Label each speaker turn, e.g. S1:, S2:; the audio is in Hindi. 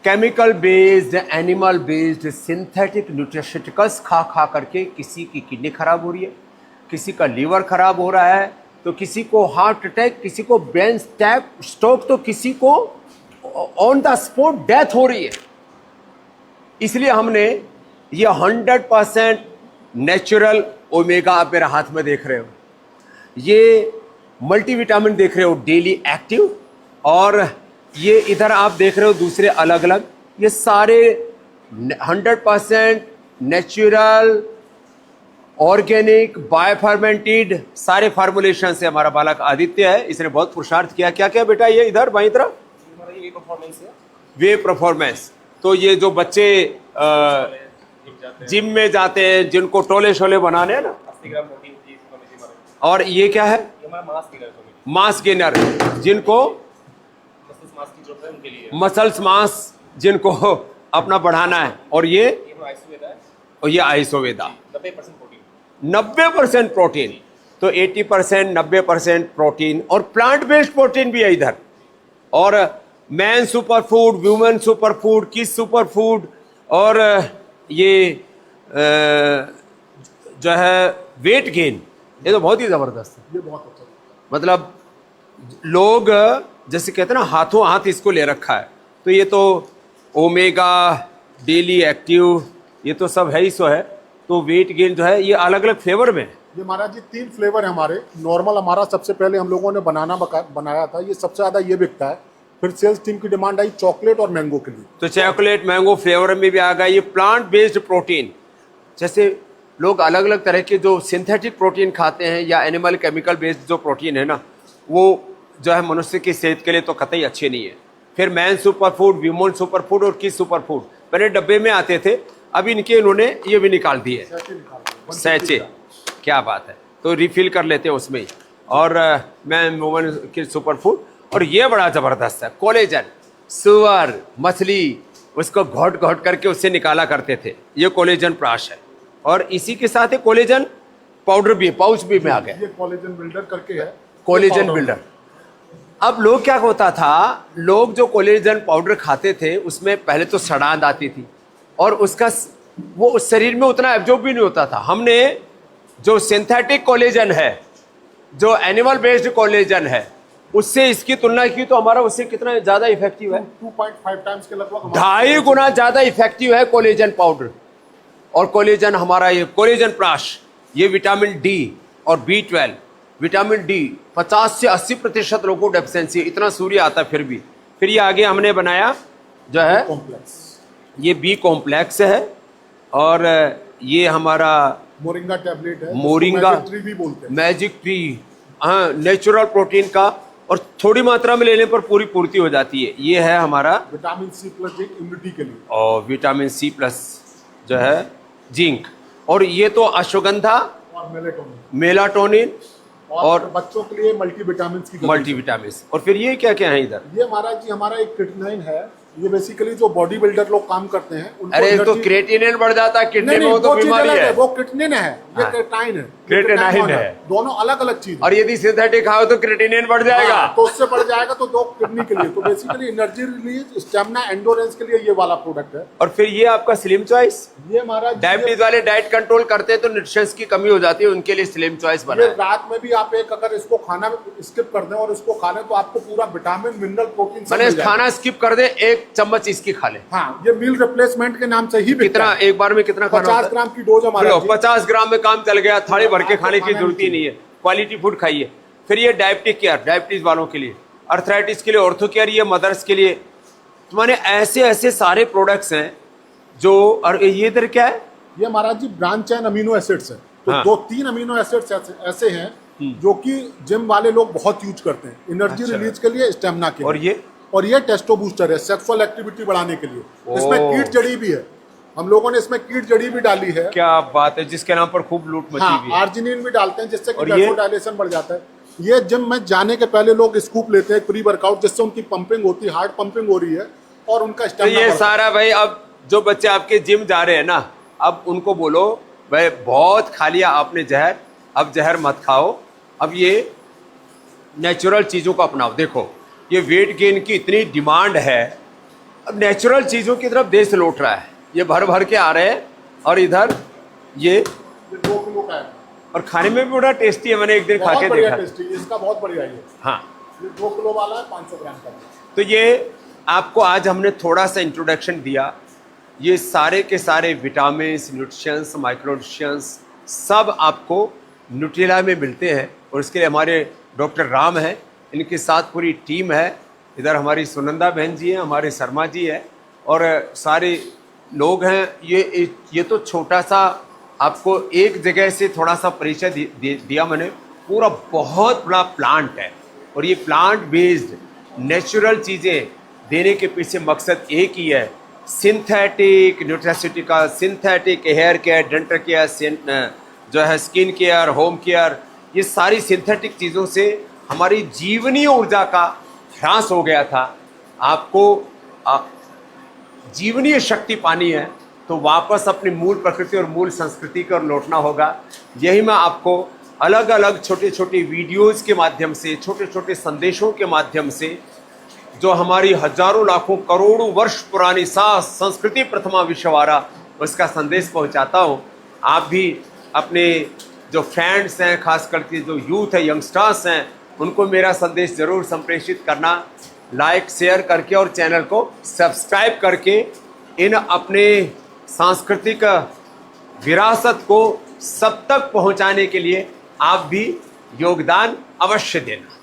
S1: Chemical based, animal based, synthetic nutraceuticals खा खा करके किसी की किडनी खराब हो रही है, किसी का लीवर खराब हो रहा है, तो किसी को हार्ट अटैक, किसी को ब्रेन स्ट्रोक, तो किसी को ऑन द स्पॉट डेथ हो रही है। इसलिए हमने ये 100% नेचुरल ओमेगा, आप मेरे हाथ में देख रहे हो, ये मल्टीविटामिन देख रहे हो डेली एक्टिव, और ये इधर आप देख रहे हो दूसरे अलग अलग, ये सारे 100% नेचुरल ऑर्गेनिक बायोफर्मेंटेड सारे फार्मुलेशन से हमारा बालक आदित्य है। इसने बहुत पुरुषार्थ किया। क्या क्या बेटा ये इधर बाई तरफ वे परफॉर्मेंस। तो ये जो बच्चे जिम में जाते हैं, जिनको टोले शोले बनाने हैं ना, और ये क्या है मास गेनर, जिनको मसल्स मास जिनको अपना बढ़ाना है, और ये आइसोवेदा 90% प्रोटीन। तो 80% 90% प्रोटीन, और प्लांट बेस्ड प्रोटीन भी है इधर, और man super food, women super food, किस सुपर फूड, और ये जो है वेट गेन, ये तो बहुत ही जबरदस्त है।
S2: ये बहुत अच्छा,
S1: मतलब लोग जैसे कहते हैं ना हाथों हाथ इसको ले रखा है। तो ये तो ओमेगा, डेली एक्टिव, ये तो सब है ही सो है। तो वेट गेन जो है ये अलग अलग फ्लेवर में है।
S2: ये महाराज जी 3 फ्लेवर है हमारे। नॉर्मल हमारा सबसे पहले हम लोगों ने बनाया था, ये सबसे ज़्यादा ये बिकता है। फिर सेल्स टीम की डिमांड आई चॉकलेट और मैंगो के लिए,
S1: तो चॉकलेट मैंगो फ्लेवर में भी आ गया। ये प्लांट बेस्ड प्रोटीन, जैसे लोग अलग अलग तरह के जो सिंथेटिक प्रोटीन खाते हैं या एनिमल केमिकल बेस्ड जो प्रोटीन है ना, वो जो है मनुष्य की सेहत के लिए तो कतई अच्छे नहीं है। फिर man super food, women super food और किस सुपर फूड पहले डब्बे में आते थे, अब इनके इन्होंने ये भी निकाल दिए सैचे। क्या बात है, तो रिफिल कर लेते हैं उसमें ही। और मैन वुमेन की सुपर फूड, और ये बड़ा ज़बरदस्त है कोलेजन। सुअर मछली उसको घोट घोट करके उससे निकाला करते थे, ये कोलेजन प्राश है। और इसी के साथ एक कोलेजन पाउडर भी, पाउच भी में आ गया,
S2: ये कोलेजन बिल्डर करके है,
S1: कोलेजन बिल्डर। अब लोग क्या होता था, लोग जो कोलेजन पाउडर खाते थे उसमें पहले तो सड़ांध आती थी, और उसका वो उस शरीर में उतना एब्जॉर्ब भी नहीं होता था। हमने जो सिंथेटिक कोलेजन है, जो एनिमल बेस्ड कोलेजन है, उससे इसकी तुलना की तो हमारा उससे कितना ज़्यादा इफेक्टिव है,
S2: 2.5 टाइम्स के लगभग,
S1: 2.5 गुना ज़्यादा इफेक्टिव है कोलेजन पाउडर। और कोलेजन हमारा ये कोलेजन प्राश, ये विटामिन डी और B12, विटामिन डी 50 से 80% लोगों को डेफिशिएंसी, इतना सूर्य आता फिर भी। फिर ये आगे हमने बनाया जो है
S2: कॉम्प्लेक्स,
S1: ये बी कॉम्प्लेक्स है, और ये हमारा
S2: मोरिंगा टैबलेट है,
S1: मोरिंगा
S2: मैजिक ट्री भी बोलते हैं,
S1: मैजिक ट्री, हाँ, नेचुरल प्रोटीन का, और थोड़ी मात्रा में लेने पर पूरी पूर्ति हो जाती है। ये है हमारा
S2: विटामिन C प्लस इम्यूनिटी के लिए,
S1: और विटामिन C प्लस जो है जिंक, और ये तो अश्वगंधा
S2: और
S1: मेलाटोनिन और
S2: बच्चों के लिए मल्टीविटामिन की
S1: मल्टीविटामिन। और फिर ये क्या क्या है इधर,
S2: ये महाराज जी हमारा एक क्रिएटिनिन है। ये बेसिकली जो बॉडी बिल्डर लोग काम करते हैं उनको,
S1: अरे तो क्रिएटिनिन बढ़ जाता है किडनी में, वो तो बीमारी है।
S2: वो क्रिएटिनिन है, ये क्रिएटाइन है,
S1: क्रिएटिनाइन है,
S2: दोनों अलग अलग चीज।
S1: और यदि सिंथेटिक खाओ तो क्रिएटिनिन बढ़ जाएगा,
S2: तो उससे बढ़ जाएगा, तो दो किडनी के लिए। तो basically energy release, stamina, endurance के लिए ये वाला प्रोडक्ट है।
S1: और फिर ये आपका स्लिम चॉइस,
S2: ये हमारा
S1: डायबिटीज वाले डाइट कंट्रोल करते हैं तो न्यूट्रिशंस की कमी हो जाती है, उनके लिए स्लिम चॉइस बना है।
S2: रात में भी आप एक अगर इसको खाना स्किप कर दें और इसको खा लें तो आपको पूरा विटामिन, मिनरल, प्रोटीन
S1: मैंने खाना स्किप कर दे, 1 चम्मच इसकी खा ले।
S2: हाँ, ये मील रिप्लेसमेंट के नाम से ही
S1: कितना एक बार में कितना खाना
S2: 50 ग्राम की डोज हमारा,
S1: 50 ग्राम में काम चल गया, थाली भर के खाने की जरूरत ही नहीं है। क्वालिटी फूड खाइए। फिर ये डायबिटिक केयर, डायबिटीज वालों के लिए, अर्थराइटिस के लिए ऑर्थो केयर, ये मदर्स के लिए। तो मैंने ऐसे ऐसे सारे प्रोडक्ट्स हैं जो, और ये इधर क्या है,
S2: ये हमारा जी ब्रांच चेन अमीनो एसिड्स है। तो
S1: हाँ।
S2: 2-3 अमीनो एसिड्स ऐसे हैं जो कि जिम वाले लोग बहुत यूज करते हैं, एनर्जी रिलीज के लिए, स्टेमिना के लिए। और ये टेस्टो बूस्टर है, सेक्सुअल एक्टिविटी बढ़ाने के लिए। इसमें कीट जड़ी भी है, हम लोगों ने इसमें कीट जड़ी भी डाली है।
S1: क्या बात है, जिसके नाम पर खूब लूट मची हुई है।
S2: आर्जिनिन भी डालते हैं जिससे डायलेशन बढ़ जाता है। ये जिम में जाने के पहले लोग स्कूप लेते हैं प्री वर्कआउट, जिससे उनकी पंपिंग होती है, हार्ट पंपिंग हो रही है और उनका स्टेमिना।
S1: तो ये सारा भाई, अब जो बच्चे आपके जिम जा रहे हैं ना, अब उनको बोलो भाई बहुत खा लिया आपने जहर, अब जहर मत खाओ, अब ये नेचुरल चीज़ों को अपनाओ। देखो ये वेट गेन की इतनी डिमांड है, अब नेचुरल चीज़ों की तरफ देश लौट रहा है, ये भर भर के आ रहे हैं और इधर ये
S2: 2 किलो का है
S1: और खाने में भी बड़ा टेस्टी है, मैंने एक दिन खा
S2: बहुत
S1: के
S2: बढ़िया
S1: देखा।
S2: टेस्टी, इसका बहुत बढ़िया है ये।
S1: हाँ,
S2: ये 2 किलो वाला है, 500 ग्राम का है।
S1: तो ये आपको आज हमने थोड़ा सा इंट्रोडक्शन दिया। ये सारे के सारे विटामिन्स, न्यूट्रिशंस, माइक्रोन्यूट्रिशंस सब आपको न्यूट्रिला में मिलते हैं और इसके लिए हमारे डॉक्टर राम हैं, इनके साथ पूरी टीम है। इधर हमारी सुनंदा बहन जी हैं, हमारे शर्मा जी है और सारे लोग हैं। ये तो छोटा सा आपको एक जगह से थोड़ा सा परिचय दिया मैंने। पूरा बहुत बड़ा प्लांट है और ये प्लांट बेस्ड नेचुरल चीज़ें देने के पीछे मकसद एक ही है, synthetic nutraceutical, synthetic hair care, dental care, जो है स्किन केयर, होम केयर, ये सारी सिंथेटिक चीज़ों से हमारी जीवनीय ऊर्जा का ह्रास हो गया था। आपको जीवनीय शक्ति पानी है तो वापस अपनी मूल प्रकृति और मूल संस्कृति की ओर लौटना होगा। यही मैं आपको अलग अलग छोटे छोटे वीडियोज़ के माध्यम से, छोटे छोटे संदेशों के माध्यम से, जो हमारी हजारों लाखों करोड़ों वर्ष पुरानी संस्कृति प्रथमा विश्ववारा, उसका संदेश पहुंचाता हूं। आप भी अपने जो फ्रेंड्स हैं, खास करके जो यूथ है, यंगस्टर्स हैं, उनको मेरा संदेश ज़रूर संप्रेषित करना, लाइक शेयर करके और चैनल को सब्सक्राइब करके इन अपने सांस्कृतिक विरासत को सब तक पहुंचाने के लिए आप भी योगदान अवश्य देना।